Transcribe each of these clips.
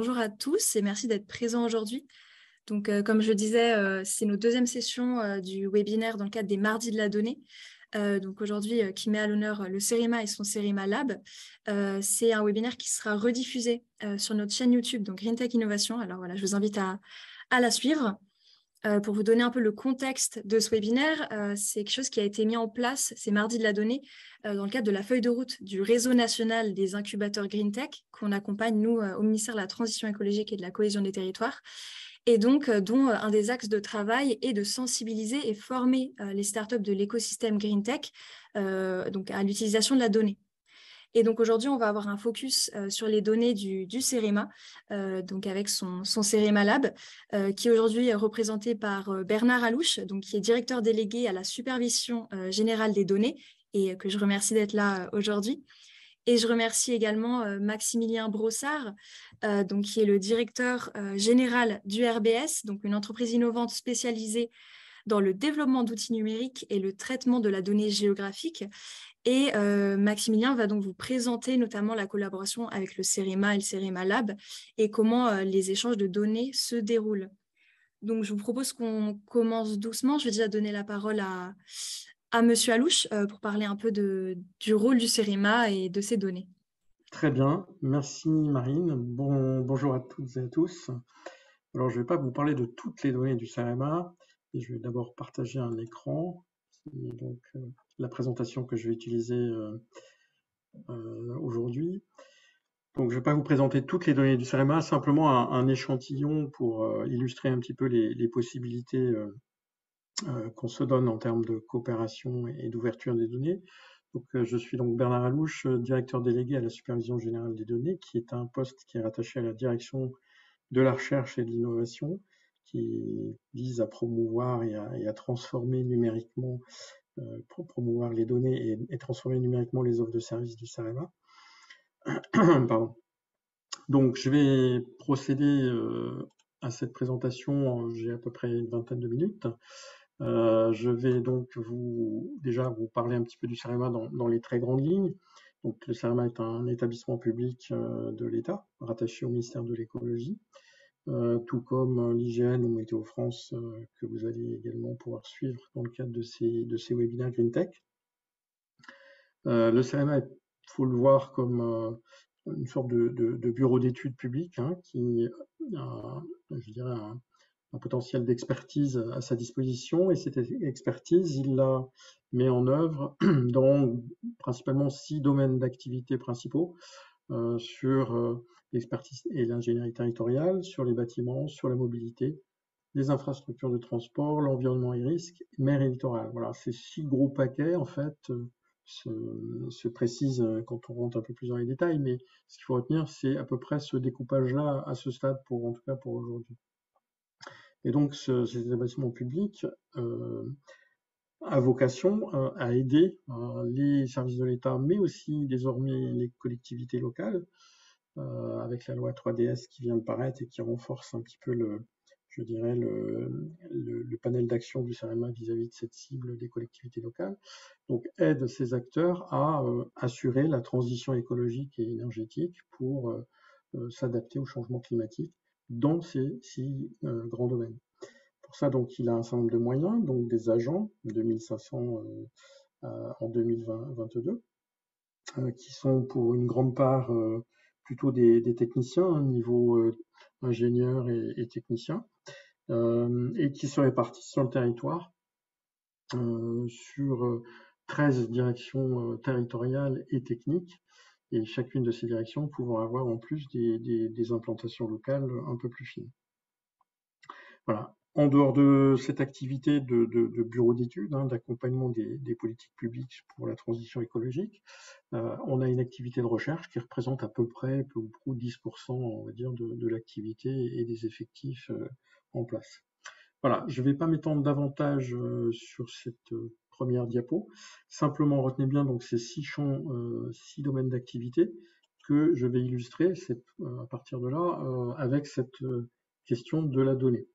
Bonjour à tous et merci d'être présents aujourd'hui. Donc, comme je le disais, c'est notre deuxième session du webinaire dans le cadre des Mardis de la donnée. Donc aujourd'hui, qui met à l'honneur le CEREMA et son CEREMA Lab. C'est un webinaire qui sera rediffusé sur notre chaîne YouTube, donc Green Tech Innovation. Alors voilà, je vous invite à la suivre. Pour vous donner un peu le contexte de ce webinaire, c'est quelque chose qui a été mis en place, c'est Mardi de la donnée, dans le cadre de la feuille de route du réseau national des incubateurs Green Tech, qu'on accompagne, nous, au ministère de la Transition écologique et de la cohésion des territoires, et donc dont un des axes de travail est de sensibiliser et former les startups de l'écosystème Green Tech donc à l'utilisation de la donnée. Et donc aujourd'hui, on va avoir un focus sur les données du CEREMA, donc avec son CEREMA Lab, qui aujourd'hui est représenté par Bernard Alouche, donc qui est directeur délégué à la supervision générale des données, et que je remercie d'être là aujourd'hui. Et je remercie également Maximilien Brossard, donc qui est le directeur général du RBS, donc une entreprise innovante spécialisée dans le développement d'outils numériques et le traitement de la donnée géographique. Et Maximilien va donc vous présenter notamment la collaboration avec le CEREMA et le CEREMA Lab et comment les échanges de données se déroulent. Donc, je vous propose qu'on commence doucement. Je vais déjà donner la parole à Monsieur Alouche pour parler un peu du rôle du CEREMA et de ses données. Très bien, merci Marine. Bonjour à toutes et à tous. Alors, je ne vais pas vous parler de toutes les données du CEREMA, et je vais d'abord partager un écran, qui est donc la présentation que je vais utiliser aujourd'hui. Donc, je ne vais pas vous présenter toutes les données du CEREMA, simplement un échantillon pour illustrer un petit peu les possibilités qu'on se donne en termes de coopération et d'ouverture des données. Donc, je suis donc Bernard Alouche, directeur délégué à la supervision générale des données, qui est un poste qui est rattaché à la direction de la recherche et de l'innovation, qui vise à promouvoir et à transformer numériquement, promouvoir les données et transformer numériquement les offres de services du CEREMA. Pardon. Donc, je vais procéder à cette présentation, j'ai à peu près une vingtaine de minutes. Je vais donc vous parler un petit peu du CEREMA dans les très grandes lignes. Donc, le CEREMA est un établissement public de l'État, rattaché au ministère de l'écologie, tout comme l'IGN ou Météo France, que vous allez également pouvoir suivre dans le cadre de ces webinaires Green Tech. Le CEREMA, il faut le voir comme une sorte de bureau d'études public qui a, je dirais, un potentiel d'expertise à sa disposition, et cette expertise, il la met en œuvre dans principalement 6 domaines d'activité principaux, sur l'expertise et l'ingénierie territoriale, sur les bâtiments, sur la mobilité, les infrastructures de transport, l'environnement et risques, mer et littoral. Voilà, ces 6 gros paquets, en fait, se précisent quand on rentre un peu plus dans les détails, mais ce qu'il faut retenir, c'est à peu près ce découpage-là à ce stade, en tout cas pour aujourd'hui. Et donc, cet établissement public a vocation à aider les services de l'État, mais aussi désormais les collectivités locales, avec la loi 3DS qui vient de paraître et qui renforce un petit peu le panel d'action du CEREMA vis-à-vis de cette cible des collectivités locales. Donc, aide ces acteurs à assurer la transition écologique et énergétique pour s'adapter au changement climatique dans ces 6 grands domaines. Pour ça, donc, il a un certain nombre de moyens, donc des agents, 2500 en 2022, qui sont pour une grande part plutôt des techniciens, niveau ingénieurs et techniciens, et qui se répartissent sur le territoire sur 13 directions territoriales et techniques, et chacune de ces directions pouvant avoir en plus des implantations locales un peu plus fines. Voilà. En dehors de cette activité de bureau d'études, d'accompagnement des politiques publiques pour la transition écologique, on a une activité de recherche qui représente à peu près peu ou prou 10%, on va dire, de l'activité et des effectifs en place. Voilà, je ne vais pas m'étendre davantage sur cette première diapo. Simplement, retenez bien donc ces 6 champs, 6 domaines d'activité que je vais illustrer à partir de là avec cette question de la donnée.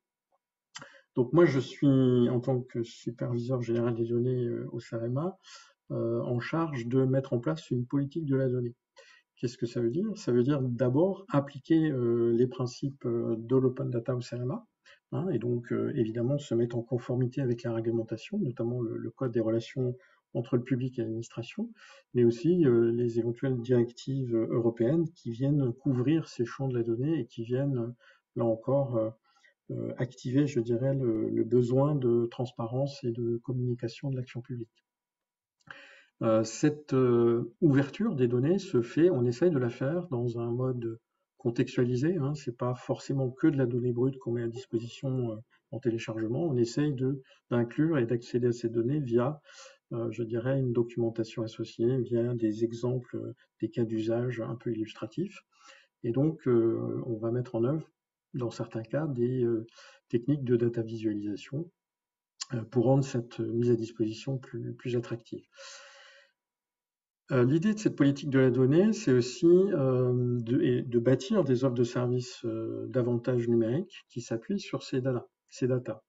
Donc moi, je suis, en tant que superviseur général des données au CEREMA, en charge de mettre en place une politique de la donnée. Qu'est-ce que ça veut dire? Ça veut dire d'abord appliquer les principes de l'open data au CEREMA, hein, et donc évidemment se mettre en conformité avec la réglementation, notamment le code des relations entre le public et l'administration, mais aussi les éventuelles directives européennes qui viennent couvrir ces champs de la donnée et qui viennent, là encore, activer, je dirais, le besoin de transparence et de communication de l'action publique. Cette ouverture des données se fait, on essaye de la faire dans un mode contextualisé, hein, c'est pas forcément que de la donnée brute qu'on met à disposition en téléchargement, on essaye d'inclure et d'accéder à ces données via, je dirais, une documentation associée, via des exemples, des cas d'usage un peu illustratifs. Et donc, on va mettre en œuvre, dans certains cas, des techniques de data visualisation pour rendre cette mise à disposition plus attractive. L'idée de cette politique de la donnée, c'est aussi de bâtir des offres de services davantage numériques qui s'appuient sur ces data.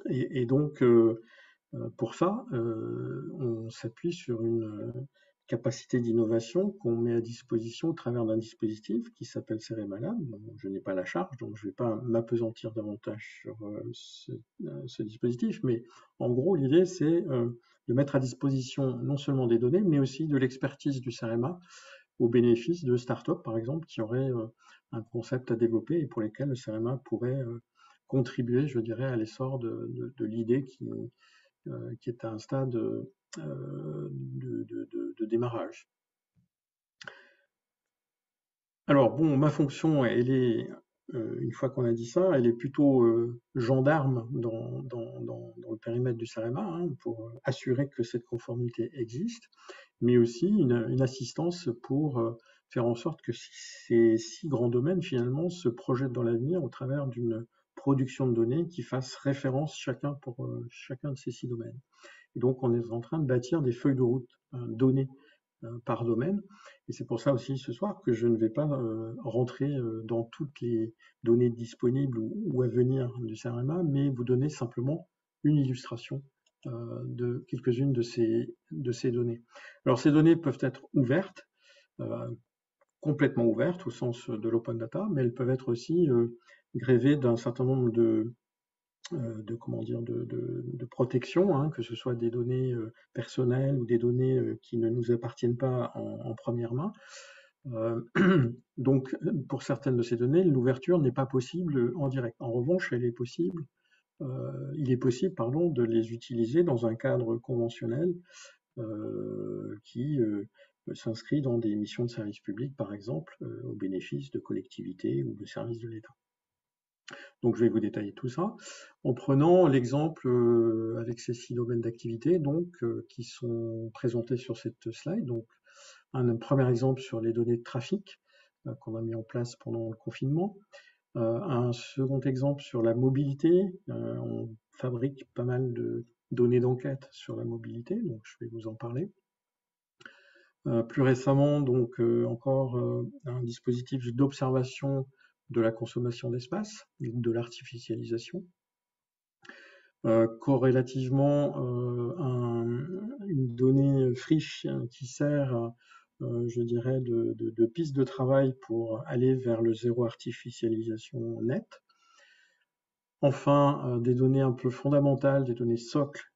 Et donc, pour ça, on s'appuie sur une capacité d'innovation qu'on met à disposition au travers d'un dispositif qui s'appelle CEREMA Lab. Bon, je n'ai pas la charge, donc je ne vais pas m'apesantir davantage sur ce dispositif, mais en gros, l'idée, c'est de mettre à disposition non seulement des données, mais aussi de l'expertise du CEREMA au bénéfice de startups, par exemple, qui auraient un concept à développer et pour lesquels le CEREMA pourrait contribuer, je dirais, à l'essor de l'idée qui est à un stade de démarrage. Alors bon, ma fonction, elle est, une fois qu'on a dit ça, elle est plutôt gendarme dans le périmètre du CEREMA, hein, pour assurer que cette conformité existe, mais aussi une assistance pour faire en sorte que ces 6 grands domaines finalement se projettent dans l'avenir au travers d'une production de données qui fasse référence chacun pour chacun de ces 6 domaines. Et donc on est en train de bâtir des feuilles de route données par domaine. Et c'est pour ça aussi ce soir que je ne vais pas rentrer dans toutes les données disponibles ou à venir du CEREMA, mais vous donner simplement une illustration de quelques-unes de ces données. Alors ces données peuvent être ouvertes, complètement ouvertes au sens de l'open data, mais elles peuvent être aussi grevées d'un certain nombre de protection, hein, que ce soit des données personnelles ou des données qui ne nous appartiennent pas en première main. Donc, pour certaines de ces données, l'ouverture n'est pas possible en direct. En revanche, il est possible, de les utiliser dans un cadre conventionnel qui s'inscrit dans des missions de service public, par exemple, au bénéfice de collectivités ou de services de l'État. Donc je vais vous détailler tout ça en prenant l'exemple avec ces 6 domaines d'activité qui sont présentés sur cette slide. Donc un premier exemple sur les données de trafic qu'on a mis en place pendant le confinement. Un second exemple sur la mobilité. On fabrique pas mal de données d'enquête sur la mobilité, donc je vais vous en parler. Plus récemment, donc encore un dispositif d'observation de la consommation d'espace, de l'artificialisation. Corrélativement, une donnée friche qui sert, je dirais, de piste de travail pour aller vers le zéro artificialisation net. Enfin, des données un peu fondamentales, des données socles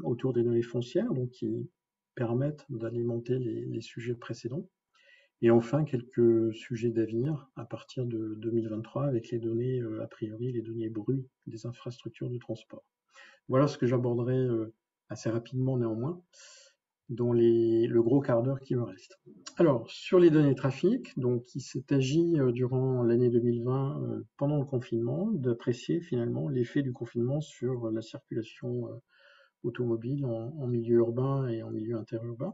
autour des données foncières, donc qui permettent d'alimenter les sujets précédents. Et enfin, quelques sujets d'avenir à partir de 2023 avec les données, a priori, les données brues des infrastructures de transport. Voilà ce que j'aborderai assez rapidement néanmoins dans le gros quart d'heure qui me reste. Alors, sur les données trafic, donc il s'est agi durant l'année 2020, pendant le confinement, d'apprécier finalement l'effet du confinement sur la circulation automobile en milieu urbain et en milieu interurbain.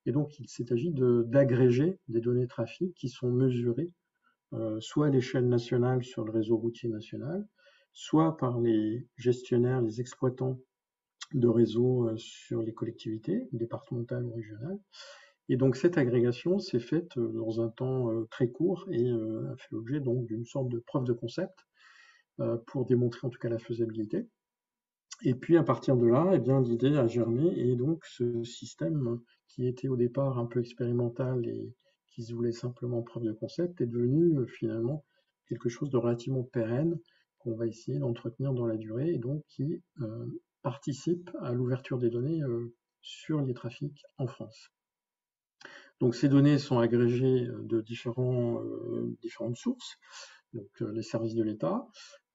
Et donc, il s'est agi d'agréger des données trafic qui sont mesurées soit à l'échelle nationale sur le réseau routier national, soit par les gestionnaires, les exploitants de réseaux sur les collectivités départementales ou régionales. Et donc, cette agrégation s'est faite dans un temps très court et a fait l'objet donc d'une sorte de preuve de concept pour démontrer en tout cas la faisabilité. Et puis à partir de là, eh bien, l'idée a germé et donc ce système qui était au départ un peu expérimental et qui se voulait simplement preuve de concept, est devenu finalement quelque chose de relativement pérenne qu'on va essayer d'entretenir dans la durée et donc qui participe à l'ouverture des données sur les trafics en France. Donc ces données sont agrégées de différentes sources, donc les services de l'État,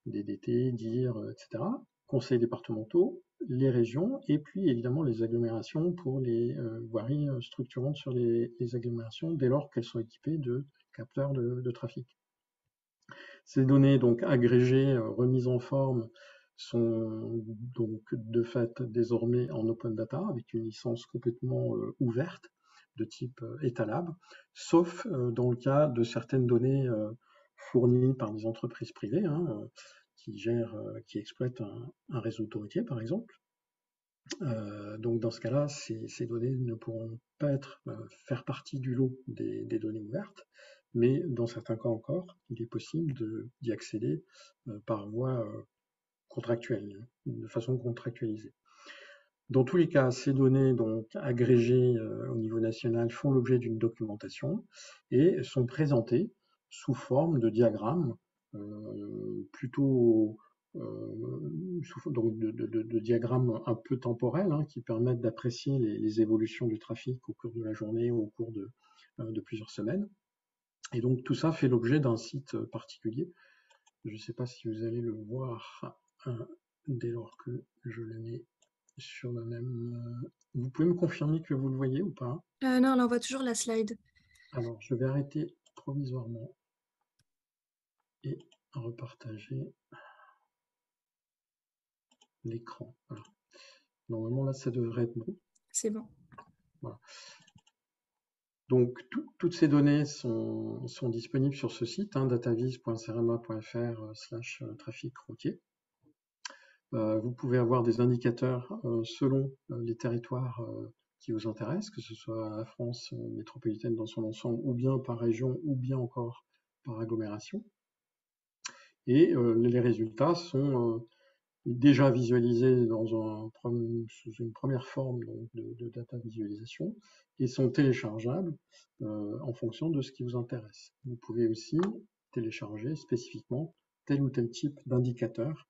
DDT, DIR, etc., conseils départementaux, les régions, et puis évidemment les agglomérations pour les voiries structurantes sur les agglomérations dès lors qu'elles sont équipées de capteurs de trafic. Ces données donc agrégées, remises en forme, sont donc de fait désormais en open data avec une licence complètement ouverte de type Etalab, sauf dans le cas de certaines données fournies par des entreprises privées qui exploitent un réseau autoroutier par exemple. Donc dans ce cas-là, ces données ne pourront pas faire partie du lot des données ouvertes, mais dans certains cas encore, il est possible d'y accéder par voie contractuelle, de façon contractualisée. Dans tous les cas, ces données donc agrégées au niveau national font l'objet d'une documentation et sont présentées sous forme de diagrammes plutôt donc de diagrammes un peu temporels qui permettent d'apprécier les évolutions du trafic au cours de la journée ou au cours de plusieurs semaines. Et donc tout ça fait l'objet d'un site particulier. Je ne sais pas si vous allez le voir dès lors que je le mets sur le même. Vous pouvez me confirmer que vous le voyez ou pas? Non, là, on voit toujours la slide. Alors, je vais arrêter provisoirement et repartager l'écran. Voilà. Normalement, là, ça devrait être bon. C'est bon. Voilà. Donc, toutes ces données sont disponibles sur ce site, datavis.crma.fr/trafic routier. Vous pouvez avoir des indicateurs selon les territoires qui vous intéressent, que ce soit la France métropolitaine dans son ensemble, ou bien par région, ou bien encore par agglomération. Et les résultats sont déjà visualisés sous une première forme de data visualisation et sont téléchargeables en fonction de ce qui vous intéresse. Vous pouvez aussi télécharger spécifiquement tel ou tel type d'indicateur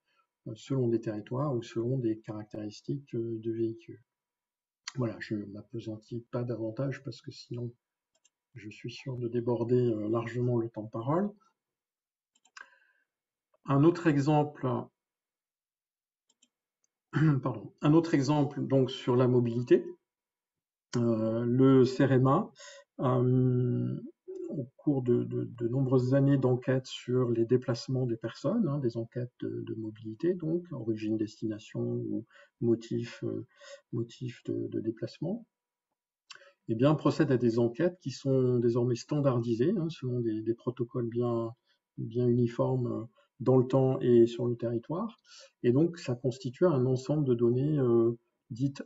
selon des territoires ou selon des caractéristiques de véhicules. Voilà, je ne m'appesantis pas davantage parce que sinon je suis sûr de déborder largement le temps de parole. Un autre exemple, donc sur la mobilité. Le CEREMA, au cours de nombreuses années d'enquêtes sur les déplacements des personnes, des enquêtes de mobilité, donc origine, destination ou motif de déplacement, eh bien, procède à des enquêtes qui sont désormais standardisées selon des protocoles bien uniformes dans le temps et sur le territoire. Et donc, ça constitue un ensemble de données dites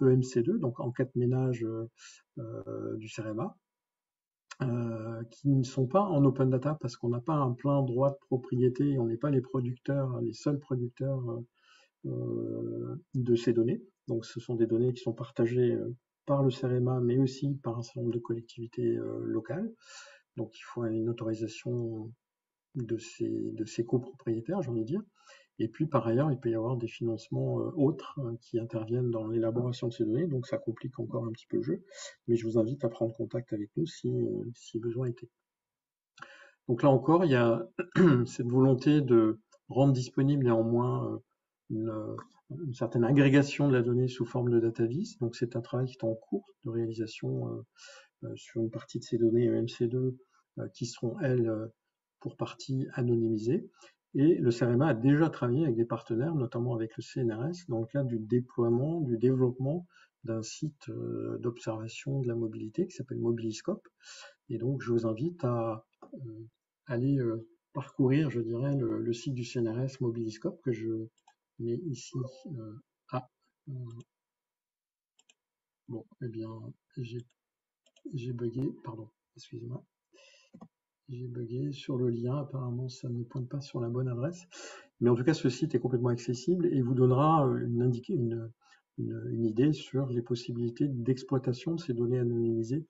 EMC2, donc enquête ménage du CEREMA, qui ne sont pas en open data parce qu'on n'a pas un plein droit de propriété et on n'est pas les seuls producteurs de ces données. Donc ce sont des données qui sont partagées par le CEREMA, mais aussi par un certain nombre de collectivités locales. Donc il faut une autorisation de ces copropriétaires, j'ai envie de dire. Et puis par ailleurs, il peut y avoir des financements autres qui interviennent dans l'élaboration de ces données, donc ça complique encore un petit peu le jeu. Mais je vous invite à prendre contact avec nous si besoin était. Donc là encore, il y a cette volonté de rendre disponible néanmoins une certaine agrégation de la donnée sous forme de datavis. Donc c'est un travail qui est en cours de réalisation sur une partie de ces données EMC2 qui seront, elles, pour partie anonymisées. Et le CEREMA a déjà travaillé avec des partenaires, notamment avec le CNRS, dans le cadre du développement d'un site d'observation de la mobilité qui s'appelle Mobiliscope. Et donc, je vous invite à aller parcourir, je dirais, le site du CNRS Mobiliscope que je mets ici. Bon, eh bien, j'ai bugué, pardon, excusez-moi. J'ai bugué sur le lien, apparemment ça ne pointe pas sur la bonne adresse. Mais en tout cas, ce site est complètement accessible et vous donnera une idée sur les possibilités d'exploitation de ces données anonymisées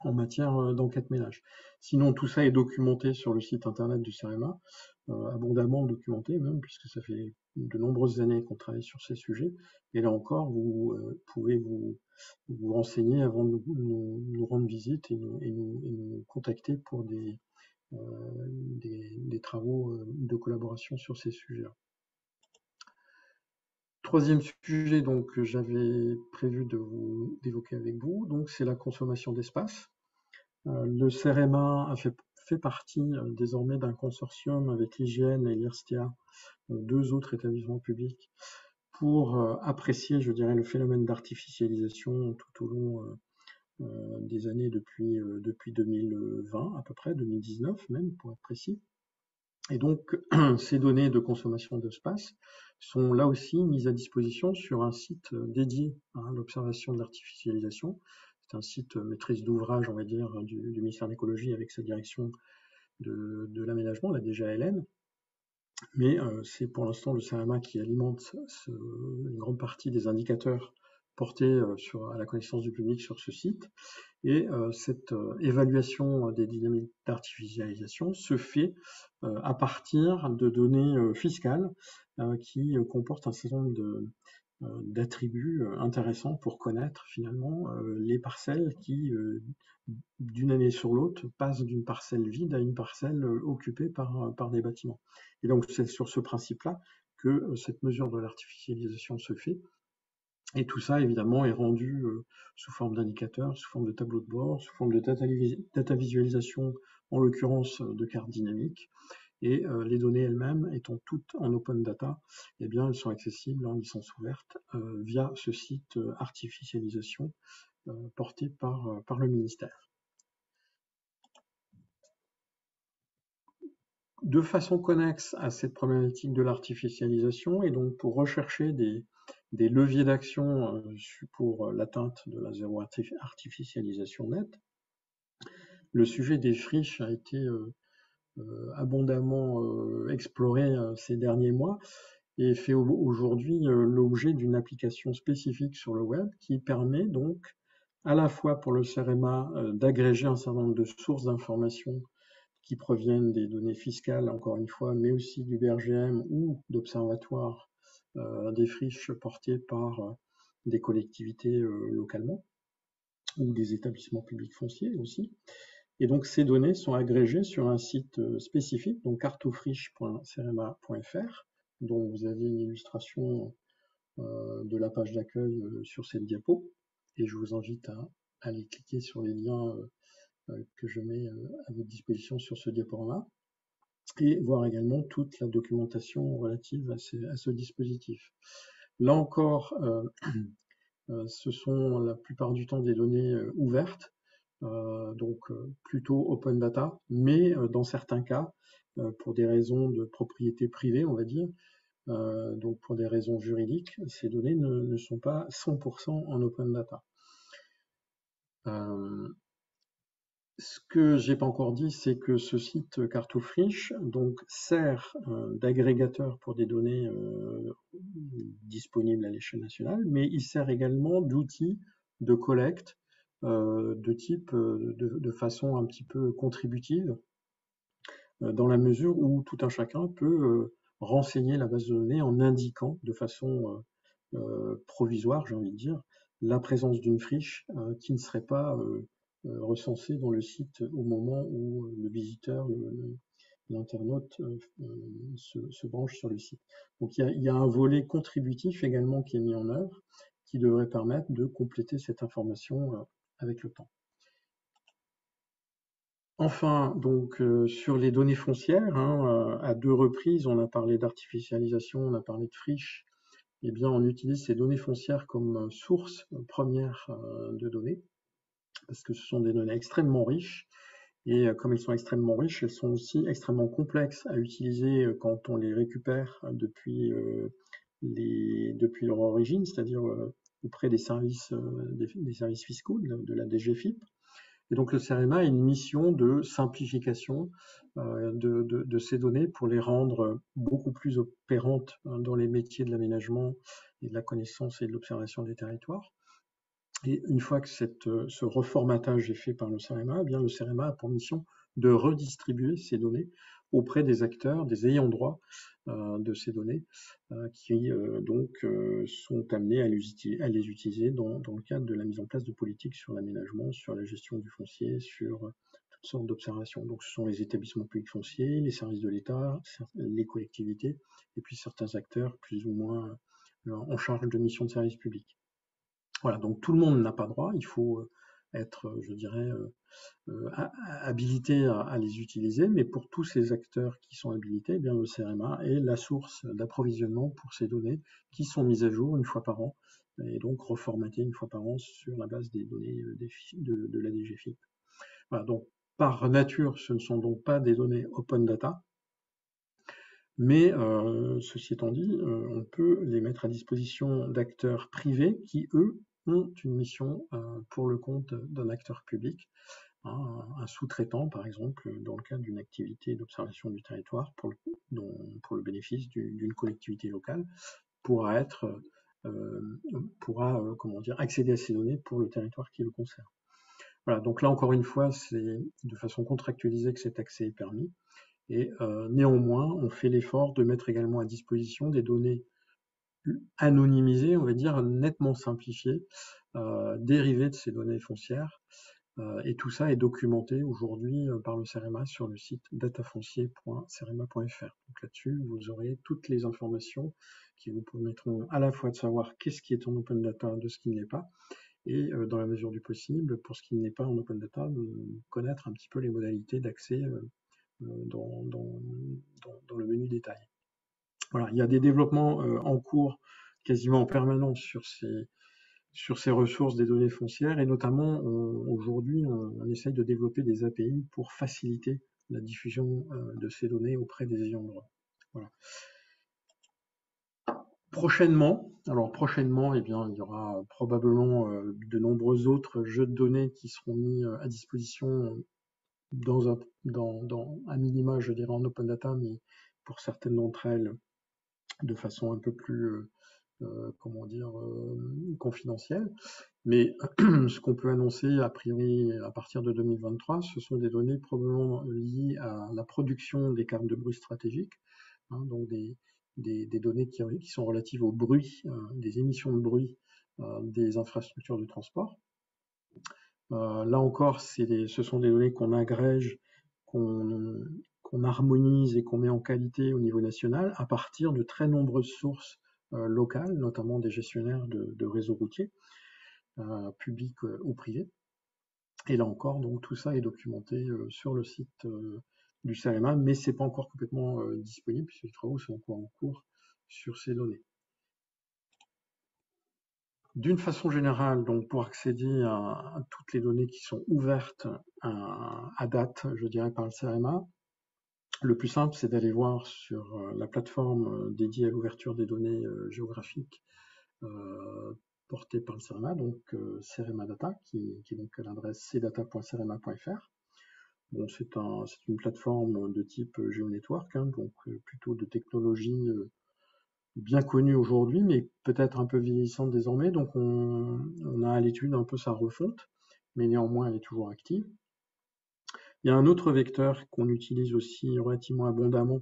en matière d'enquête ménage. Sinon, tout ça est documenté sur le site internet du CEREMA, abondamment documenté même, puisque ça fait de nombreuses années qu'on travaille sur ces sujets. Et là encore, vous pouvez vous renseigner avant de nous rendre visite et nous contacter pour des travaux de collaboration sur ces sujets-là. Troisième sujet donc, que j'avais prévu d'évoquer avec vous, donc c'est la consommation d'espace. Le CEREMA a fait partie désormais d'un consortium avec l'IGN et l'IRSTIA, deux autres établissements publics, pour apprécier, je dirais, le phénomène d'artificialisation tout au long des années depuis 2020 à peu près, 2019 même pour être précis. Et donc ces données de consommation d'espace sont là aussi mises à disposition sur un site dédié à l'observation de l'artificialisation. C'est un site maîtrise d'ouvrage, on va dire, du ministère de l'écologie avec sa direction de l'aménagement, la DGALN. Mais c'est pour l'instant le CEREMA qui alimente une grande partie des indicateurs portés à la connaissance du public sur ce site. Et cette évaluation des dynamiques d'artificialisation se fait à partir de données fiscales qui comportent un certain nombre d'attributs intéressants pour connaître finalement les parcelles qui, d'une année sur l'autre, passent d'une parcelle vide à une parcelle occupée par des bâtiments. Et donc c'est sur ce principe-là que cette mesure de l'artificialisation se fait. Et tout ça, évidemment, est rendu sous forme d'indicateurs, sous forme de tableaux de bord, sous forme de data visualisation, en l'occurrence de cartes dynamiques. Et les données elles-mêmes, étant toutes en open data, eh bien, elles sont accessibles en licence ouverte via ce site artificialisation porté par le ministère. De façon connexe à cette problématique de l'artificialisation, et donc pour rechercher des leviers d'action pour l'atteinte de la zéro artificialisation nette, le sujet des friches a été abondamment exploré ces derniers mois et fait aujourd'hui l'objet d'une application spécifique sur le web qui permet donc à la fois pour le CEREMA d'agréger un certain nombre de sources d'informations qui proviennent des données fiscales, encore une fois, mais aussi du BRGM ou d'observatoires des friches portées par des collectivités localement ou des établissements publics fonciers aussi. Et donc ces données sont agrégées sur un site spécifique, donc cartofriche.cerema.fr, dont vous avez une illustration de la page d'accueil sur cette diapo. Et je vous invite à aller cliquer sur les liens que je mets à votre disposition sur ce diaporama et voir également toute la documentation relative à ce dispositif. Là encore, ce sont la plupart du temps des données ouvertes, donc plutôt open data, mais dans certains cas, pour des raisons de propriété privée, on va dire, donc pour des raisons juridiques, ces données ne sont pas 100% en open data. Ce que j'ai pas encore dit, c'est que ce site Cartofriche donc sert d'agrégateur pour des données disponibles à l'échelle nationale, mais il sert également d'outil de collecte de type de façon un petit peu contributive, dans la mesure où tout un chacun peut renseigner la base de données en indiquant de façon provisoire, j'ai envie de dire, la présence d'une friche qui ne serait pas recensée dans le site au moment où le visiteur, l'internaute se branche sur le site. Donc il y a un volet contributif également qui est mis en œuvre qui devrait permettre de compléter cette information avec le temps. Enfin, donc sur les données foncières, à deux reprises, on a parlé d'artificialisation, on a parlé de friches. Eh bien, on utilise ces données foncières comme source première de données, parce que ce sont des données extrêmement riches, et comme elles sont extrêmement riches, elles sont aussi extrêmement complexes à utiliser quand on les récupère depuis leur origine, c'est-à-dire auprès des services fiscaux de la DGFiP. Et donc le CEREMA a une mission de simplification de ces données pour les rendre beaucoup plus opérantes dans les métiers de l'aménagement et de la connaissance et de l'observation des territoires. Et une fois que ce reformatage est fait par le CEREMA, eh bien le CEREMA a pour mission de redistribuer ces données auprès des acteurs, des ayants droit de ces données, qui donc sont amenés à les utiliser dans le cadre de la mise en place de politiques sur l'aménagement, sur la gestion du foncier, sur toutes sortes d'observations. Donc ce sont les établissements publics fonciers, les services de l'État, les collectivités, et puis certains acteurs plus ou moins en charge de missions de service public. Voilà, donc tout le monde n'a pas droit, il faut être, je dirais, habilité à les utiliser, mais pour tous ces acteurs qui sont habilités, eh bien le CEREMA est la source d'approvisionnement pour ces données qui sont mises à jour une fois par an et donc reformatées une fois par an sur la base des données de la DGFiP. Voilà, donc par nature, ce ne sont donc pas des données open data, mais ceci étant dit, on peut les mettre à disposition d'acteurs privés qui, eux, ont une mission pour le compte d'un acteur public, un sous-traitant, par exemple, dans le cadre d'une activité d'observation du territoire pour le bénéfice d'une collectivité locale, pourra accéder à ces données pour le territoire qui le concerne. Voilà, donc là encore une fois, c'est de façon contractualisée que cet accès est permis. Et néanmoins, on fait l'effort de mettre également à disposition des données anonymisées, on va dire nettement simplifiées, dérivées de ces données foncières. Et tout ça est documenté aujourd'hui par le CEREMA sur le site datafoncier.cerema.fr. Donc là-dessus, vous aurez toutes les informations qui vous permettront à la fois de savoir qu'est-ce qui est en open data de ce qui ne l'est pas, et dans la mesure du possible, pour ce qui n'est pas en open data, de connaître un petit peu les modalités d'accès dans le menu détail. Voilà, il y a des développements en cours quasiment en permanence sur ces ressources des données foncières, et notamment aujourd'hui on essaye de développer des API pour faciliter la diffusion de ces données auprès des ayants droit. Voilà. Prochainement, eh bien, il y aura probablement de nombreux autres jeux de données qui seront mis à disposition dans un minima, je dirais, en open data, mais pour certaines d'entre elles, de façon un peu plus, confidentielle. Mais ce qu'on peut annoncer, a priori, à partir de 2023, ce sont des données probablement liées à la production des cartes de bruit stratégiques, donc des données qui sont relatives au bruit, des émissions de bruit des infrastructures de transport. Là encore, ce sont des données qu'on agrège, qu'on harmonise et qu'on met en qualité au niveau national à partir de très nombreuses sources locales, notamment des gestionnaires de réseaux routiers, publics ou privés. Et là encore, donc tout ça est documenté sur le site du CEREMA, mais c'est pas encore complètement disponible puisque les travaux sont encore en cours sur ces données. D'une façon générale, donc pour accéder à toutes les données qui sont ouvertes à date, je dirais, par le CEREMA, le plus simple, c'est d'aller voir sur la plateforme dédiée à l'ouverture des données géographiques portée par le CEREMA, donc CEREMA Data, qui est donc à l'adresse cdata.cerema.fr. Bon, c'est une plateforme de type GeoNetwork, donc plutôt de technologie bien connue aujourd'hui, mais peut-être un peu vieillissante désormais. Donc on a à l'étude un peu sa refonte, mais néanmoins elle est toujours active. Il y a un autre vecteur qu'on utilise aussi relativement abondamment,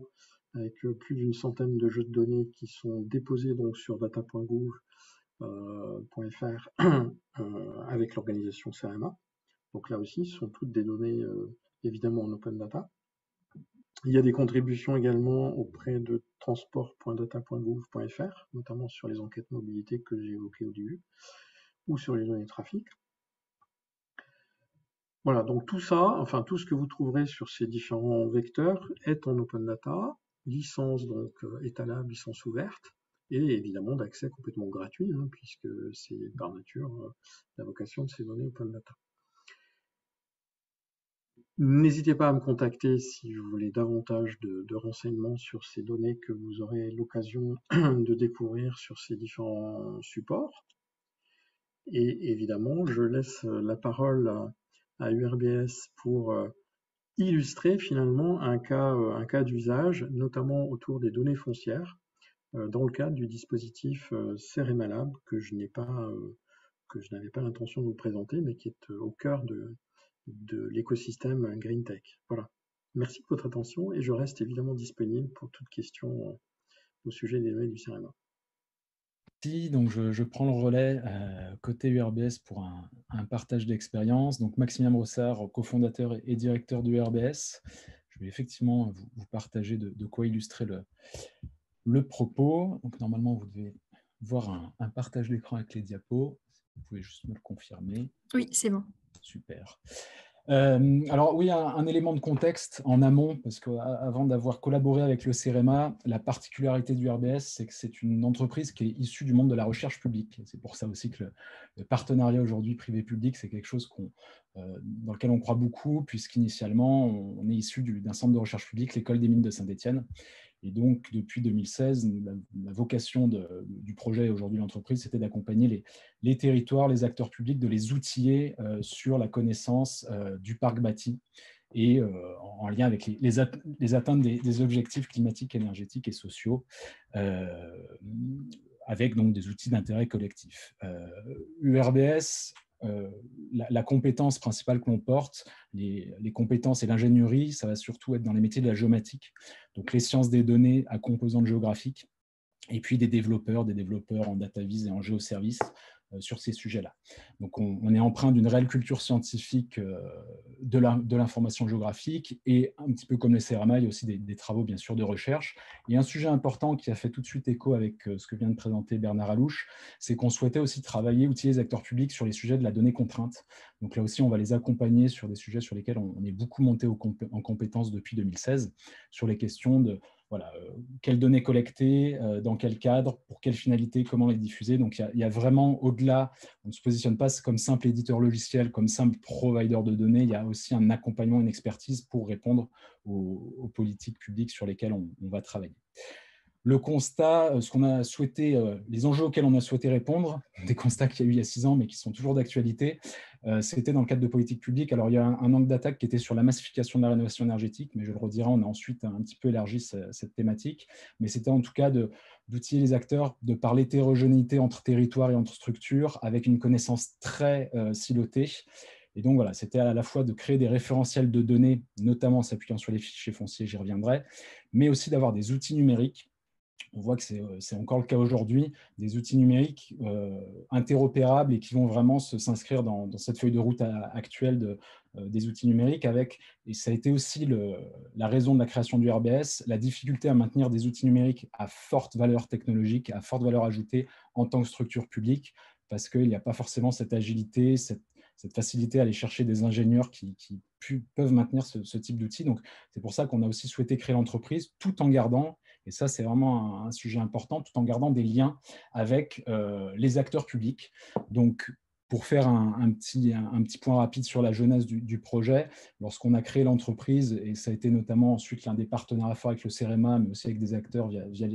avec plus d'une centaine de jeux de données qui sont déposés donc sur data.gouv.fr avec l'organisation CEREMA. Donc là aussi, ce sont toutes des données évidemment en open data. Il y a des contributions également auprès de transport.data.gouv.fr, notamment sur les enquêtes mobilité que j'ai évoquées au début, ou sur les données de trafic. Voilà, donc tout ça, enfin tout ce que vous trouverez sur ces différents vecteurs est en open data, licence donc étalable, licence ouverte, et évidemment d'accès complètement gratuit, puisque c'est par nature la vocation de ces données open data. N'hésitez pas à me contacter si vous voulez davantage de renseignements sur ces données que vous aurez l'occasion de découvrir sur ces différents supports. Et évidemment, je laisse la parole à URBS pour illustrer finalement un cas d'usage, notamment autour des données foncières, dans le cadre du dispositif CEREMA Lab que je n'ai pas que je n'avais pas l'intention de vous présenter, mais qui est au cœur de l'écosystème Green Tech. Voilà. Merci de votre attention et je reste évidemment disponible pour toute question au sujet des données du CEREMA. Donc je prends le relais côté URBS pour un partage d'expérience. Donc Maximilien Brossard, cofondateur et directeur de URBS. Je vais effectivement vous partager de quoi illustrer le propos. Donc normalement, vous devez voir un partage d'écran avec les diapos. Vous pouvez juste me le confirmer. Oui, c'est bon. Super. Alors oui, un élément de contexte en amont, parce qu'avant d'avoir collaboré avec le CEREMA, la particularité du RBS, c'est que c'est une entreprise qui est issue du monde de la recherche publique. C'est pour ça aussi que le partenariat aujourd'hui privé-public, c'est quelque chose dans lequel on croit beaucoup, puisqu'initialement, on est issu d'un centre de recherche publique, l'École des mines de Saint-Étienne. Et donc, depuis 2016, la vocation du projet aujourd'hui de l'entreprise, c'était d'accompagner les territoires, les acteurs publics, de les outiller sur la connaissance du parc bâti et en lien avec les atteintes des objectifs climatiques, énergétiques et sociaux, avec donc des outils d'intérêt collectif. URBS, la compétence principale que l'on porte, les compétences et l'ingénierie, ça va surtout être dans les métiers de la géomatique, donc les sciences des données à composantes géographiques, et puis des développeurs en data vis et en géoservices sur ces sujets-là. Donc on est empreint d'une réelle culture scientifique de l'information géographique, et un petit peu comme les CEREMA, il y a aussi des travaux bien sûr de recherche. Et un sujet important qui a fait tout de suite écho avec ce que vient de présenter Bernard Alouche, c'est qu'on souhaitait aussi outiller les acteurs publics sur les sujets de la donnée contrainte. Donc là aussi, on va les accompagner sur des sujets sur lesquels on est beaucoup monté en compétences depuis 2016, sur les questions de quelles données collecter, dans quel cadre, pour quelle finalité, comment les diffuser. Donc, il y a vraiment, au-delà, on ne se positionne pas comme simple éditeur logiciel, comme simple provider de données. Il y a aussi un accompagnement, une expertise pour répondre aux politiques publiques sur lesquelles on va travailler. Le constat, ce qu'on a souhaité, les enjeux auxquels on a souhaité répondre, des constats qu'il y a eu il y a 6 ans, mais qui sont toujours d'actualité, c'était dans le cadre de politique publique. Alors, il y a un angle d'attaque qui était sur la massification de la rénovation énergétique, mais je le redirai, on a ensuite un petit peu élargi cette thématique. Mais c'était en tout cas d'outiller les acteurs de par l'hétérogénéité entre territoires et entre structures, avec une connaissance très silotée. Et donc, voilà, c'était à la fois de créer des référentiels de données, notamment en s'appuyant sur les fichiers fonciers, j'y reviendrai, mais aussi d'avoir des outils numériques. On voit que c'est encore le cas aujourd'hui, des outils numériques interopérables et qui vont vraiment s'inscrire dans cette feuille de route actuelle des outils numériques et ça a été aussi la raison de la création du RBS, la difficulté à maintenir des outils numériques à forte valeur technologique, à forte valeur ajoutée en tant que structure publique, parce qu'il n'y a pas forcément cette agilité, cette facilité à aller chercher des ingénieurs qui peuvent maintenir ce type d'outils. Donc, c'est pour ça qu'on a aussi souhaité créer l'entreprise tout en gardant, et ça, c'est vraiment un sujet important, tout en gardant des liens avec les acteurs publics. Donc, pour faire un petit point rapide sur la jeunesse du projet, lorsqu'on a créé l'entreprise, et ça a été notamment ensuite l'un des partenariats forts avec le CEREMA, mais aussi avec des acteurs via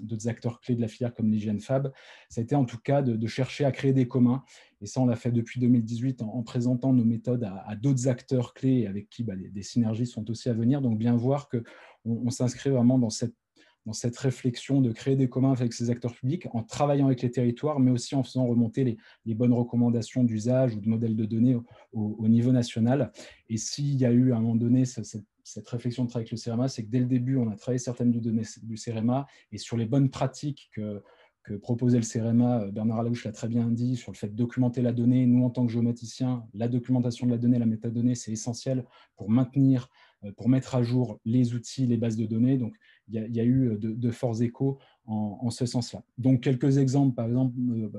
d'autres acteurs clés de la filière comme l'IGN Fab, ça a été en tout cas de chercher à créer des communs. Et ça, on l'a fait depuis 2018 en présentant nos méthodes à d'autres acteurs clés avec qui des synergies sont aussi à venir. Donc, bien voir qu'on s'inscrit vraiment dans cette réflexion de créer des communs avec ces acteurs publics en travaillant avec les territoires, mais aussi en faisant remonter les bonnes recommandations d'usage ou de modèles de données au niveau national. Et s'il y a eu à un moment donné cette réflexion de travail avec le CEREMA, c'est que dès le début, on a travaillé certaines données du CEREMA et sur les bonnes pratiques que proposait le CEREMA, Bernard Alouche l'a très bien dit, sur le fait de documenter la donnée. Nous, en tant que géomaticiens, la documentation de la donnée, la métadonnée, c'est essentiel pour mettre à jour les outils, les bases de données. Donc, il y a eu de forts échos en ce sens-là. Donc, quelques exemples, par exemple,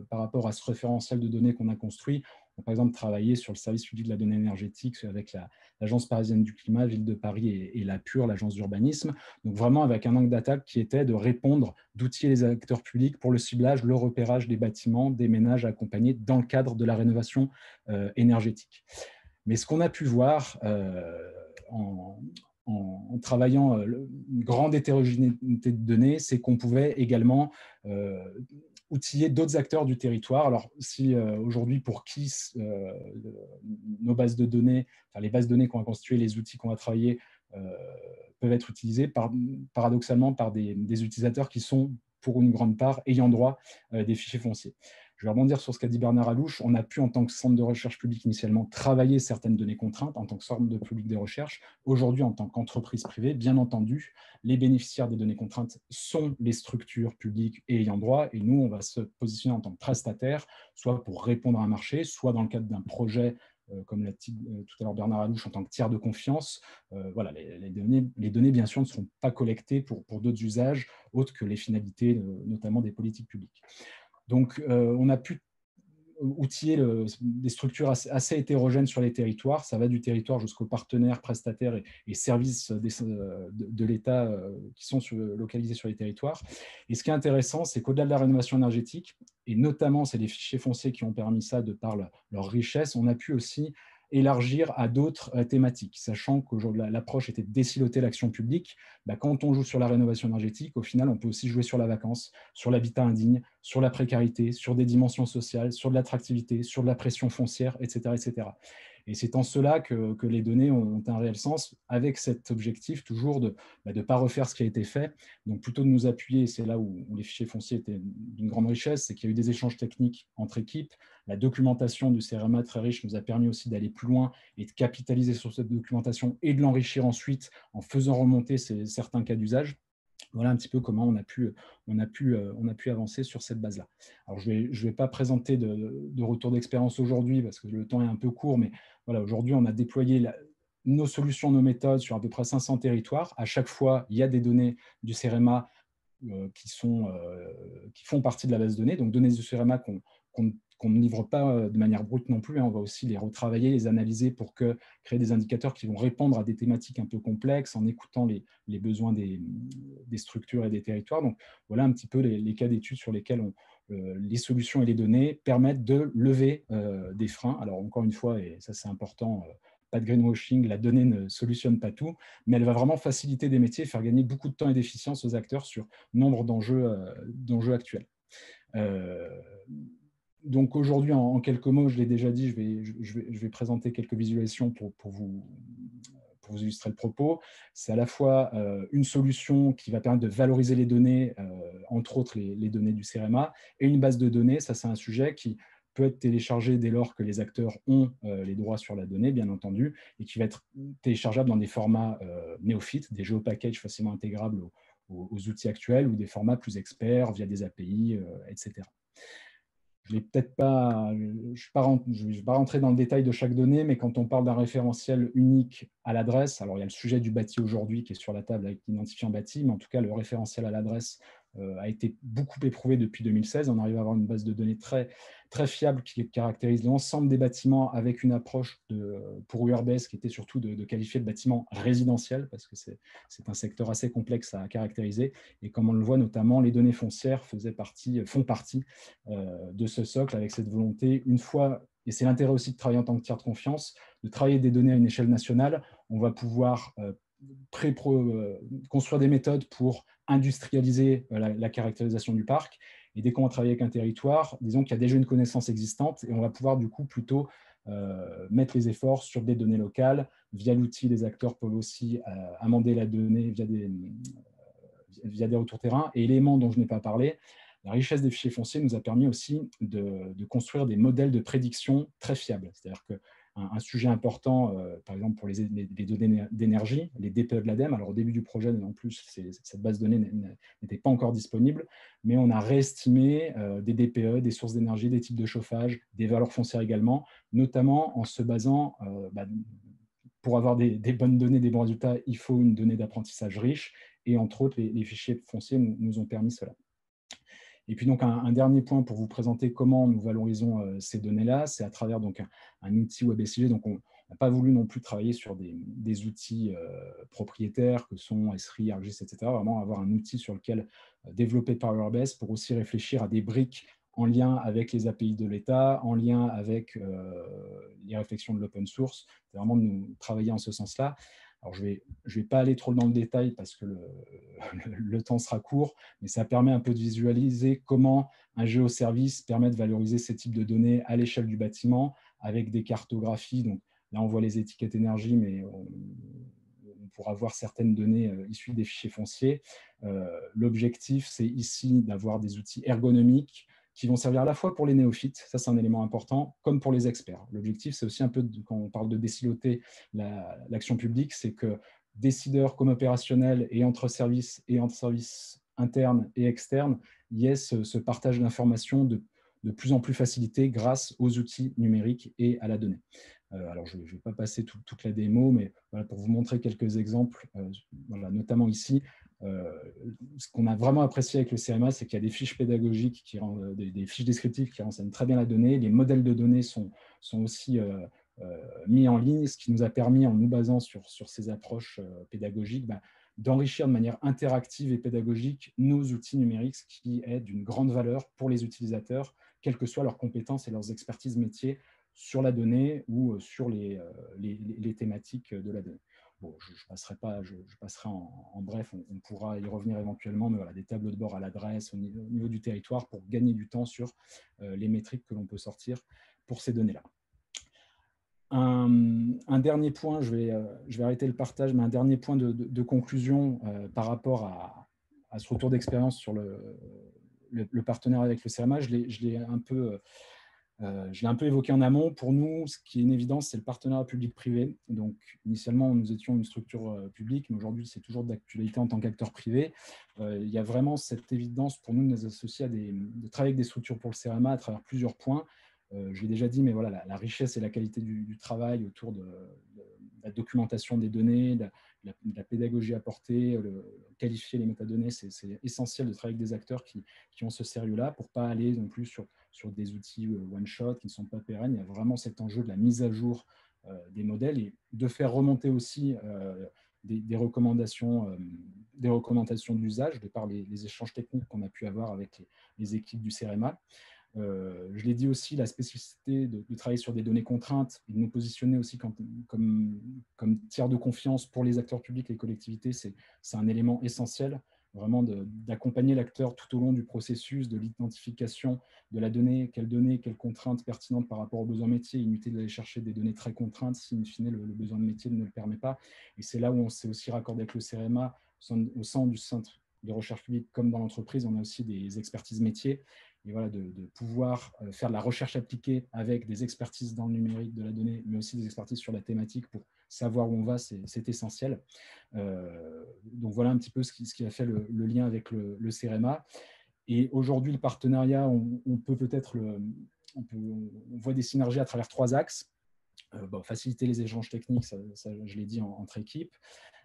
par rapport à ce référentiel de données qu'on a construit. On a par exemple travaillé sur le service public de la donnée énergétique avec l'Agence parisienne du climat, Ville de Paris et la PUR, l'agence d'urbanisme. Donc, vraiment avec un angle d'attaque qui était de répondre, d'outiller les acteurs publics pour le ciblage, le repérage des bâtiments, des ménages à accompagner dans le cadre de la rénovation énergétique. Mais ce qu'on a pu voir en travaillant une grande hétérogénéité de données, c'est qu'on pouvait également outiller d'autres acteurs du territoire. Alors, si aujourd'hui, pour qui nos bases de données, enfin les bases de données qu'on va constituer, les outils qu'on va travailler, peuvent être utilisés paradoxalement par des utilisateurs qui sont, pour une grande part, ayant droit des fichiers fonciers. Je vais rebondir sur ce qu'a dit Bernard Alouche. On a pu, en tant que centre de recherche publique initialement, travailler certaines données contraintes en tant que centre de public de recherche. Aujourd'hui, en tant qu'entreprise privée, bien entendu, les bénéficiaires des données contraintes sont les structures publiques et ayant droit. Et nous, on va se positionner en tant que prestataire, soit pour répondre à un marché, soit dans le cadre d'un projet, comme l'a dit tout à l'heure Bernard Alouche, en tant que tiers de confiance. Voilà, les données, bien sûr, ne seront pas collectées pour d'autres usages autres que les finalités, notamment des politiques publiques. Donc, on a pu outiller des structures assez hétérogènes sur les territoires. Ça va du territoire jusqu'aux partenaires, prestataires et services de l'État qui sont localisés sur les territoires. Et ce qui est intéressant, c'est qu'au-delà de la rénovation énergétique, et notamment c'est les fichiers fonciers qui ont permis ça de par leur richesse, on a pu aussi élargir à d'autres thématiques, sachant qu'aujourd'hui l'approche était de désiloter l'action publique. Quand on joue sur la rénovation énergétique, au final, on peut aussi jouer sur la vacance, sur l'habitat indigne, sur la précarité, sur des dimensions sociales, sur de l'attractivité, sur de la pression foncière, etc. etc. Et c'est en cela que les données ont un réel sens, avec cet objectif toujours de ne pas refaire ce qui a été fait, donc plutôt de nous appuyer, c'est là où les fichiers fonciers étaient d'une grande richesse, c'est qu'il y a eu des échanges techniques entre équipes. La documentation du CEREMA très riche nous a permis aussi d'aller plus loin et de capitaliser sur cette documentation et de l'enrichir ensuite en faisant remonter certains cas d'usage. Voilà un petit peu comment on a pu avancer sur cette base-là. Alors, je ne vais pas présenter de retour d'expérience aujourd'hui parce que le temps est un peu court, mais voilà, aujourd'hui, on a déployé nos solutions, nos méthodes sur à peu près 500 territoires. À chaque fois, il y a des données du CEREMA qui font partie de la base de données, donc données du CEREMA qu'on ne livre pas de manière brute non plus. On va aussi les retravailler, les analyser pour créer des indicateurs qui vont répondre à des thématiques un peu complexes en écoutant les besoins des structures et des territoires. Donc, voilà un petit peu les cas d'études sur lesquels les solutions et les données permettent de lever des freins. Alors, encore une fois, et ça c'est important, pas de greenwashing, la donnée ne solutionne pas tout, mais elle va vraiment faciliter des métiers, faire gagner beaucoup de temps et d'efficience aux acteurs sur nombre d'enjeux actuels. Donc aujourd'hui, en quelques mots, je l'ai déjà dit, je vais présenter quelques visualisations pour vous illustrer le propos. C'est à la fois une solution qui va permettre de valoriser les données, entre autres les données du CEREMA, et une base de données. Ça, c'est un sujet qui peut être téléchargé dès lors que les acteurs ont les droits sur la donnée, bien entendu, et qui va être téléchargeable dans des formats néophytes, des géopackages facilement intégrables aux outils actuels, ou des formats plus experts via des API, etc. Je ne vais pas rentrer dans le détail de chaque donnée, mais quand on parle d'un référentiel unique à l'adresse, alors il y a le sujet du bâti aujourd'hui qui est sur la table avec l'identifiant bâti, mais en tout cas le référentiel à l'adresse a été beaucoup éprouvé depuis 2016. On arrive à avoir une base de données très, très fiable qui caractérise l'ensemble des bâtiments avec une approche pour URBS qui était surtout de qualifier le bâtiment résidentiel parce que c'est un secteur assez complexe à caractériser. Et comme on le voit notamment, les données foncières font partie de ce socle avec cette volonté, une fois, et c'est l'intérêt aussi de travailler en tant que tiers de confiance, de travailler des données à une échelle nationale. On va pouvoir construire des méthodes pour industrialiser la caractérisation du parc. Et dès qu'on va travailler avec un territoire, disons qu'il y a déjà une connaissance existante et on va pouvoir du coup plutôt mettre les efforts sur des données locales. Via l'outil, les acteurs peuvent aussi amender la donnée via des retours terrain. Et élément dont je n'ai pas parlé, la richesse des fichiers fonciers nous a permis aussi de construire des modèles de prédiction très fiables. C'est-à-dire qu'un sujet important, par exemple pour les données d'énergie, les DPE de l'ADEME, alors au début du projet, en plus, cette base de données n'était pas encore disponible, mais on a réestimé des DPE, des sources d'énergie, des types de chauffage, des valeurs foncières également, notamment en se basant, pour avoir des bonnes données, des bons résultats, il faut une donnée d'apprentissage riche, et entre autres, les fichiers fonciers nous ont permis cela. Et puis donc un dernier point pour vous présenter comment nous valorisons ces données-là, c'est à travers donc un outil WebSIG. Donc on n'a pas voulu non plus travailler sur des outils propriétaires que sont Esri, ArcGIS, etc. Vraiment avoir un outil sur lequel développé par URBS pour aussi réfléchir à des briques en lien avec les API de l'État, en lien avec les réflexions de l'open source. C'est vraiment de nous travailler en ce sens-là. Alors, je vais pas aller trop dans le détail parce que le temps sera court, mais ça permet un peu de visualiser comment un géoservice permet de valoriser ces types de données à l'échelle du bâtiment avec des cartographies. Donc, là, on voit les étiquettes énergie, mais on pourra voir certaines données issues des fichiers fonciers. L'objectif, c'est ici d'avoir des outils ergonomiques qui vont servir à la fois pour les néophytes, ça c'est un élément important, comme pour les experts. L'objectif, c'est aussi un peu, quand on parle de désiloter l'action publique, c'est que décideurs comme opérationnels et entre services internes et externes, il y ait ce partage d'informations de plus en plus facilité grâce aux outils numériques et à la donnée. Alors, je ne vais pas passer toute la démo, mais voilà, pour vous montrer quelques exemples, voilà, notamment ici, ce qu'on a vraiment apprécié avec le CMA, c'est qu'il y a des fiches pédagogiques, des fiches descriptives qui renseignent très bien la donnée. Les modèles de données sont aussi mis en ligne, ce qui nous a permis, en nous basant sur ces approches pédagogiques, d'enrichir de manière interactive et pédagogique nos outils numériques, ce qui est d'une grande valeur pour les utilisateurs, quelles que soient leurs compétences et leurs expertises métiers sur la donnée ou sur les thématiques de la donnée. Bon, je passerai en bref, on pourra y revenir éventuellement, mais voilà, des tableaux de bord à l'adresse au niveau du territoire pour gagner du temps sur les métriques que l'on peut sortir pour ces données-là. Un dernier point, je vais arrêter le partage, mais un dernier point de conclusion par rapport à ce retour d'expérience sur le partenariat avec le CMA, je l'ai un peu évoqué en amont. Pour nous, ce qui est une évidence, c'est le partenariat public-privé. Donc, initialement, nous étions une structure publique, mais aujourd'hui, c'est toujours d'actualité en tant qu'acteur privé. Il y a vraiment cette évidence pour nous de nous associer de travailler avec des structures pour le CMA à travers plusieurs points. Je l'ai déjà dit, mais voilà, la richesse et la qualité du travail autour de la documentation des données, de la pédagogie apportée, qualifier les métadonnées, c'est essentiel de travailler avec des acteurs qui ont ce sérieux-là pour ne pas aller non plus sur des outils one-shot qui ne sont pas pérennes. Il y a vraiment cet enjeu de la mise à jour des modèles et de faire remonter aussi des recommandations d'usage de par les échanges techniques qu'on a pu avoir avec les équipes du CEREMA. Je l'ai dit aussi, la spécificité de travailler sur des données contraintes et de nous positionner aussi comme tiers de confiance pour les acteurs publics et les collectivités, c'est un élément essentiel, vraiment d'accompagner l'acteur tout au long du processus de l'identification de la donnée, quelles contraintes pertinentes par rapport aux besoins métiers, inutile d'aller chercher des données très contraintes si, in fine, le besoin de métier ne le permet pas. Et c'est là où on s'est aussi raccordé avec le CEREMA, au sein du centre de recherche publique comme dans l'entreprise, on a aussi des expertises métiers. Et voilà, de pouvoir faire de la recherche appliquée avec des expertises dans le numérique de la donnée, mais aussi des expertises sur la thématique pour savoir où on va, c'est essentiel. Donc voilà un petit peu ce qui a fait le lien avec le CEREMA. Et aujourd'hui, le partenariat, on voit des synergies à travers 3 axes. Faciliter les échanges techniques, ça, je l'ai dit, entre équipes.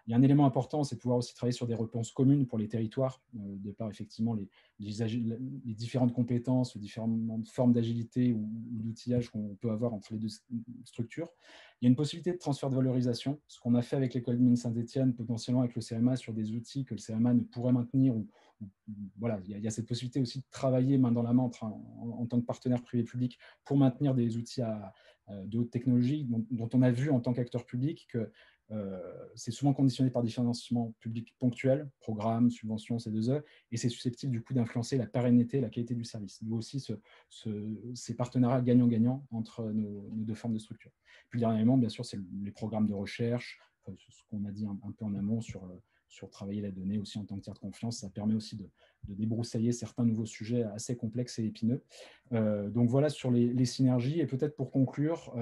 Il y a un élément important, c'est de pouvoir aussi travailler sur des réponses communes pour les territoires, de par effectivement les différentes compétences, les différentes formes d'agilité ou d'outillage qu'on peut avoir entre les deux structures. Il y a une possibilité de transfert de valorisation, ce qu'on a fait avec l'école de mines Saint-Étienne, potentiellement avec le CMA, sur des outils que le CMA ne pourrait maintenir. Voilà, il y a cette possibilité aussi de travailler main dans la main en tant que partenaire privé-public pour maintenir des outils de haute technologie dont on a vu en tant qu'acteur public que c'est souvent conditionné par des financements publics ponctuels, programmes, subventions, C2E, et c'est susceptible du coup d'influencer la pérennité et la qualité du service. D'où aussi ces partenariats gagnant-gagnant entre nos 2 formes de structure. Puis dernièrement, bien sûr, c'est les programmes de recherche, ce qu'on a dit un peu en amont sur travailler la donnée aussi en tant que tiers de confiance. Ça permet aussi de débroussailler certains nouveaux sujets assez complexes et épineux. Donc voilà sur les synergies. Et peut-être pour conclure,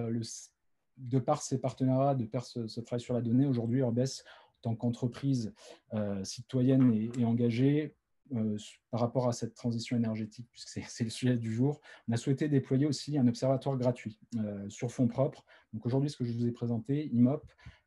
de par ces partenariats, de par ce travail sur la donnée, aujourd'hui, Urbes, en tant qu'entreprise citoyenne et engagée, par rapport à cette transition énergétique, puisque c'est le sujet du jour, on a souhaité déployer aussi un observatoire gratuit sur fonds propres. Donc aujourd'hui, ce que je vous ai présenté, IMOP,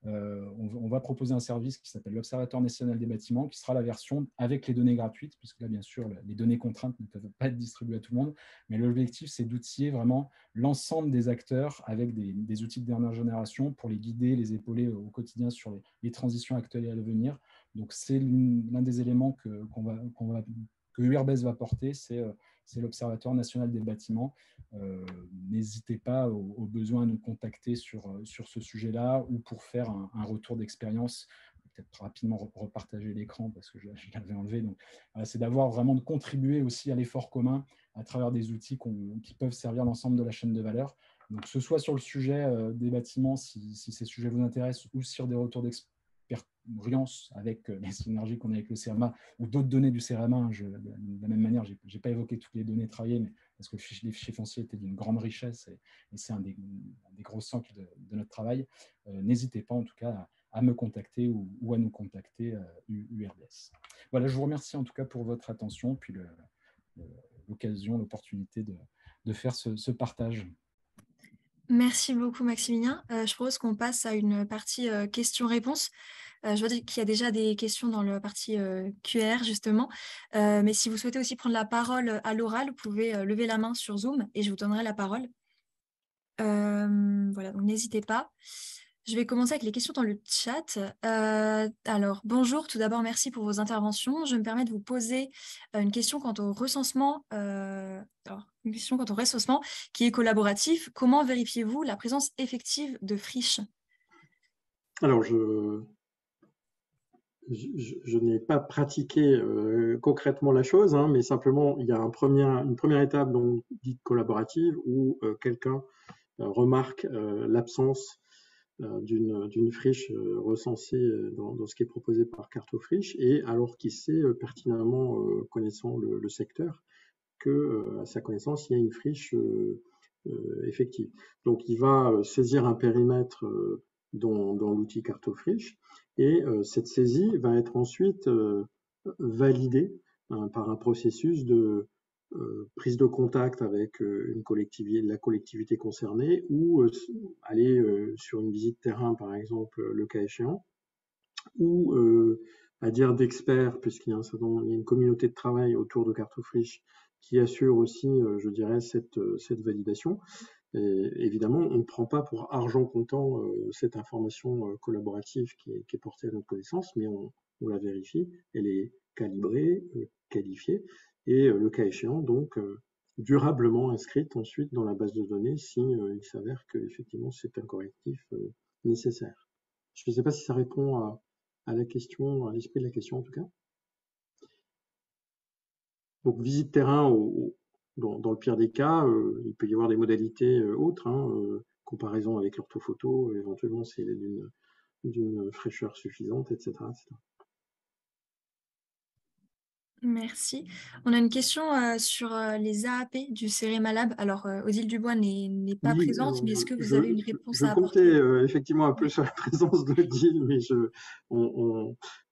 on va proposer un service qui s'appelle l'Observatoire national des bâtiments, qui sera la version avec les données gratuites, puisque là, bien sûr, les données contraintes ne peuvent pas être distribuées à tout le monde, mais l'objectif, c'est d'outiller vraiment l'ensemble des acteurs avec des outils de dernière génération pour les guider, les épauler au quotidien sur les transitions actuelles et à venir. Donc, c'est l'un des éléments que Urbes va porter, c'est l'Observatoire national des bâtiments. N'hésitez pas au besoin à nous contacter sur ce sujet-là ou pour faire un retour d'expérience. Peut-être rapidement repartager l'écran parce que je l'avais enlevé. Donc, c'est d'avoir vraiment de contribuer aussi à l'effort commun à travers des outils qui peuvent servir l'ensemble de la chaîne de valeur. Donc, que ce soit sur le sujet des bâtiments, si ces sujets vous intéressent, ou sur des retours d'expérience avec les synergies qu'on a avec le CEREMA ou d'autres données du CEREMA. De la même manière, je n'ai pas évoqué toutes les données travaillées, mais parce que les fichiers fonciers étaient d'une grande richesse et c'est un des gros socles de notre travail, n'hésitez pas en tout cas à me contacter ou à nous contacter URBS. Voilà, je vous remercie en tout cas pour votre attention, puis l'occasion, l'opportunité de faire ce partage. Merci beaucoup, Maximilien. Je propose qu'on passe à une partie questions-réponses. Je vois qu'il y a déjà des questions dans la partie QR, justement. Mais si vous souhaitez aussi prendre la parole à l'oral, vous pouvez lever la main sur Zoom et je vous donnerai la parole. Voilà, donc n'hésitez pas. Je vais commencer avec les questions dans le chat. Alors, bonjour, tout d'abord, merci pour vos interventions. Je me permets de vous poser une question quant au recensement, qui est collaboratif. Comment vérifiez-vous la présence effective de friches? Alors, je n'ai pas pratiqué concrètement la chose, hein, mais simplement, il y a une première étape donc, dite collaborative où quelqu'un remarque l'absence d'une friche recensée dans ce qui est proposé par Cartofriche, et alors qu'il sait pertinemment, connaissant le secteur, que à sa connaissance, il y a une friche effective. Donc il va saisir un périmètre dans l'outil Cartofriche, et cette saisie va être ensuite validée par un processus de prise de contact avec la collectivité concernée, ou aller sur une visite terrain, par exemple, le cas échéant, ou à dire d'experts, puisqu'il y a une communauté de travail autour de Cartofriche qui assure aussi, je dirais, cette validation. Et évidemment, on ne prend pas pour argent comptant cette information collaborative qui est portée à notre connaissance, mais on la vérifie, elle est calibrée, qualifiée, et le cas échéant, donc, durablement inscrite ensuite dans la base de données si il s'avère qu'effectivement c'est un correctif nécessaire. Je ne sais pas si ça répond à la question, à l'esprit de la question en tout cas. Donc visite terrain, dans le pire des cas, il peut y avoir des modalités autres, hein, comparaison avec l'orthophoto, éventuellement c'est d'une fraîcheur suffisante, etc., etc. Merci. On a une question sur les AAP du Cerema Lab. Alors, Odile Dubois n'est pas Oui, présente, alors mais est-ce que vous avez une réponse je à comptais apporter? effectivement un peu Oui. sur la présence de Deal, mais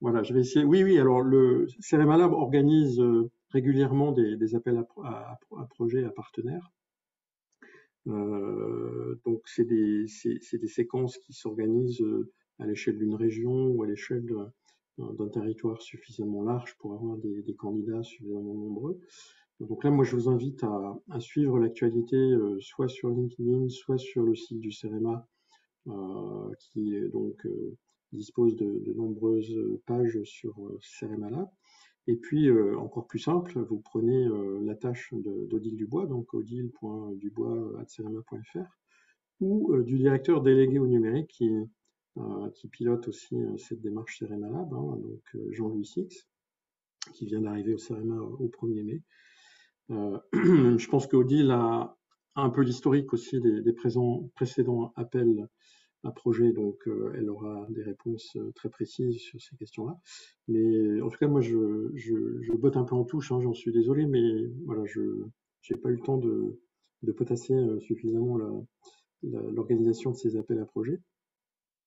voilà, je vais essayer. Oui, alors le Cerema Lab organise régulièrement des appels à projets, à partenaires. Donc c'est des séquences qui s'organisent à l'échelle d'une région ou à l'échelle d'un territoire suffisamment large pour avoir des candidats suffisamment nombreux. Donc là, moi, je vous invite à suivre l'actualité soit sur LinkedIn, soit sur le site du CEREMA, qui donc dispose de nombreuses pages sur CEREMA Lab. Et puis, encore plus simple, vous prenez la tâche d'Odile Dubois, donc odile.dubois@cerema.fr, ou du directeur délégué au numérique qui pilote aussi cette démarche CEREMA Lab, hein, donc Jean-Louis Six, qui vient d'arriver au CEREMA au 1er mai. Je pense qu'Odile a un peu l'historique aussi des précédents appels à projet, donc elle aura des réponses très précises sur ces questions-là. Mais en tout cas, moi, je botte un peu en touche, hein, j'en suis désolé, mais voilà, je n'ai pas eu le temps de potasser suffisamment l'organisation de ces appels à projet.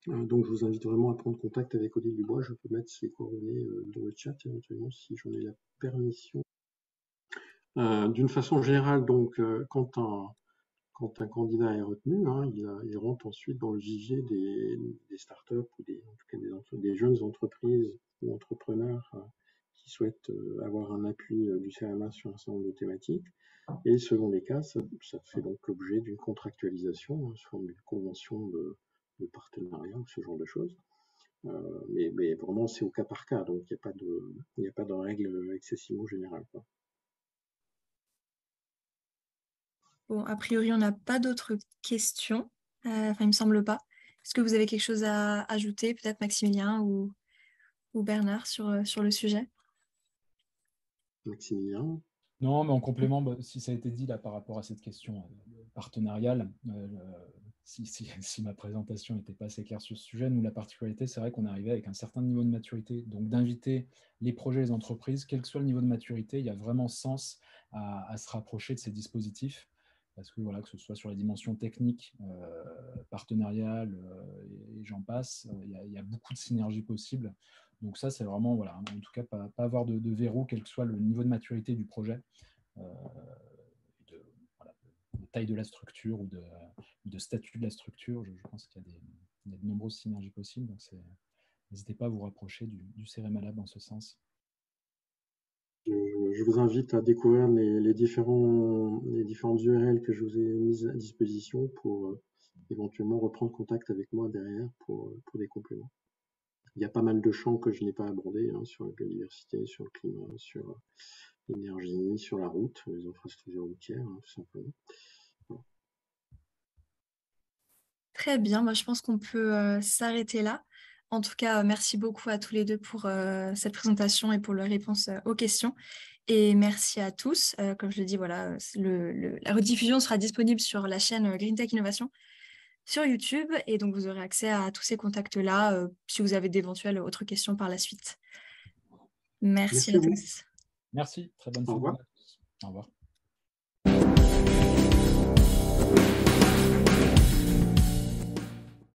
Donc, je vous invite vraiment à prendre contact avec Odile Dubois. Je peux mettre ses coordonnées dans le chat, éventuellement, si j'en ai la permission. D'une façon générale, donc, quand un candidat est retenu, hein, il rentre ensuite dans le vivier des startups ou en tout cas des jeunes entreprises ou entrepreneurs qui souhaitent avoir un appui du CEREMA sur un certain nombre de thématiques. Et selon les cas, ça fait donc l'objet d'une contractualisation, sous forme d'une convention de partenariat ou ce genre de choses. Mais vraiment, c'est au cas par cas, donc il n'y a pas de règle excessivement générale, quoi. Bon, a priori, on n'a pas d'autres questions. Enfin, il me semble pas. Est-ce que vous avez quelque chose à ajouter, peut-être Maximilien ou Bernard, sur le sujet? Maximilien? Non, mais en complément, si ça a été dit là par rapport à cette question partenariale, si ma présentation n'était pas assez claire sur ce sujet, nous, la particularité, c'est vrai qu'on est arrivé avec un certain niveau de maturité. Donc, d'inviter les projets, les entreprises, quel que soit le niveau de maturité, il y a vraiment sens à se rapprocher de ces dispositifs. Parce que, voilà, que ce soit sur les dimensions techniques, partenariales, et j'en passe, il y a beaucoup de synergies possibles. Donc ça, c'est vraiment, voilà, en tout cas, pas avoir de verrou, quel que soit le niveau de maturité du projet, de taille de la structure ou de statut de la structure. Je pense qu'il y a de nombreuses synergies possibles. Donc n'hésitez pas à vous rapprocher du CEREMA Lab en ce sens. Je vous invite à découvrir les différentes URL que je vous ai mises à disposition pour éventuellement reprendre contact avec moi derrière pour des compléments. Il y a pas mal de champs que je n'ai pas abordés, sur la biodiversité, sur le climat, sur l'énergie, sur la route, les infrastructures routières, tout simplement. Voilà. Très bien, moi je pense qu'on peut s'arrêter là. En tout cas, merci beaucoup à tous les deux pour cette présentation et pour leurs réponses aux questions. Et merci à tous. Comme je le dis, voilà, la rediffusion sera disponible sur la chaîne Green Tech Innovation sur YouTube. Et donc, vous aurez accès à tous ces contacts-là si vous avez d'éventuelles autres questions par la suite. Merci à tous. Merci, très bonne fin de journée à tous. Au revoir.